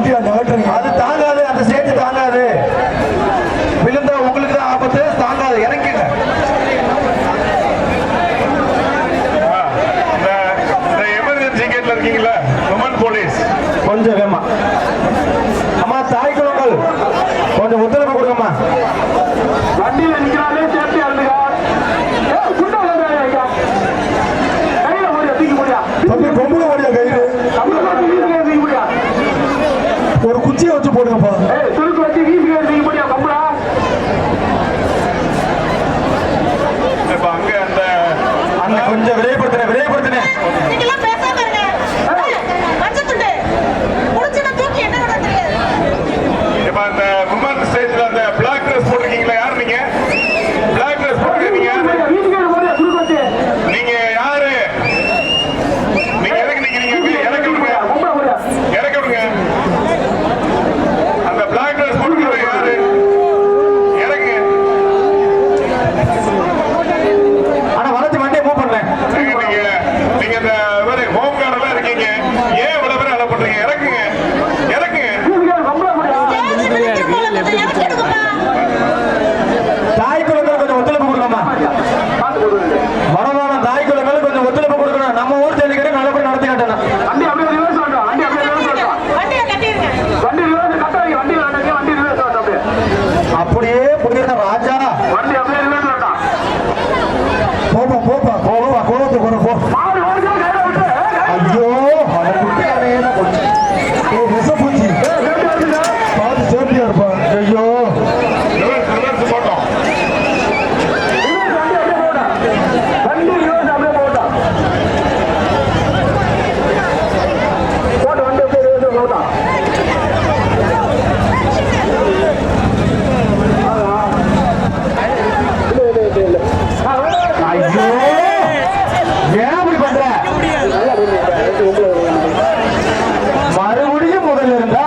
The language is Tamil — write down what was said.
வண்டி அது தாங்காது, அந்த ஸ்டேஜ் தாங்காது. விழுந்தா உங்களுக்கு தான் ஆபத்து, தாங்காது. இறங்கிங்க. இந்த எமர்ஜென்சி கேட்ல இருக்கீங்களா உமன் போலீஸ், கொஞ்சம் வேமா அம்மா, தாய் குளங்கள் கொஞ்சம் ஒத்துழைப்பு கொடுங்கம்மா. வண்டியில நிக்கிறாலே சேஃப்டி ஆளுங்க. பொம்பளை ஓடியா கயிறு ஒரு குச்சியை வச்சு போடுங்கப்பா. துருக்கு வச்சு வீசுக்கு எடுத்து போடியா பொம்பளை. இப்ப அங்க அந்த கொஞ்சம் விரைவுபடுத்தினேன். இப்ப அந்த உமன் ஸ்டேஜ்ல அந்த பிளாக் ட்ரெஸ் போட்டிருக்கீங்களா, யார் நீங்க? பிளாக் ட்ரெஸ் போட்டிருக்கீங்க நீங்க யாரு? நீங்க எதுக்கு நிக்கிறீங்க? இறக்கி விடுங்க, இறக்கி விடுங்க. அந்த பிளாக் ட்ரெஸ் போட்டுக்கிறது யாரு? இறக்குங்க. ஆனா வளர்ச்சி வண்டியை மூவ் பண்ணேன். நீங்க இந்த மாதிரி ஹோம் கார்டெல்லாம் இருக்கீங்க, ஏன் இவ்வளவு பேர் அலோ பண்றீங்க? இறக்குங்க, இறக்குங்க. தாய் குளங்கள் கொஞ்சம் ஒத்துழைப்பு கொடுக்கணுமா? வரவான தாய் குளங்கள் கொஞ்சம் ஒத்துழைப்பு கொடுக்கணும். நம்ம ஊர் ஜல்லிக்கட்டு நல்லபடி நடத்தி காட்டணும். வண்டி அப்படியே ரிவர்ஸ் பண்ணுறோம். வண்டி அப்படியே ரிவர்ஸ் பண்ணுறோம். வண்டி ரிவர்ஸ் கட்டாதீங்க. வண்டி வேண்டாங்க. வண்டி ரிவர்ஸ் பண்ணுறோம். அப்படியே அப்படியே புரியுற ராஜா. வண்டி அப்படியே ரிவர்ஸ் பண்ணுறோம். போப்பா கோவத்தை போற போ. மாடு ஓடிச்சா கையில விட்டு. ஐயோ அதை விட்டு விசப்பூச்சி பார்த்து சேஃப்டியா இருப்பா. ஐயோ ரிவர்ஸ் போட்டோம். வண்டி ரிவர்ஸ் அப்படியே போட்டோம். வண்டி அப்படியே ரிவர்ஸ் போட்டோம். ஐயோ ஏன் அப்படி பண்ற? மறுபடியும் முதல்ல இருந்தா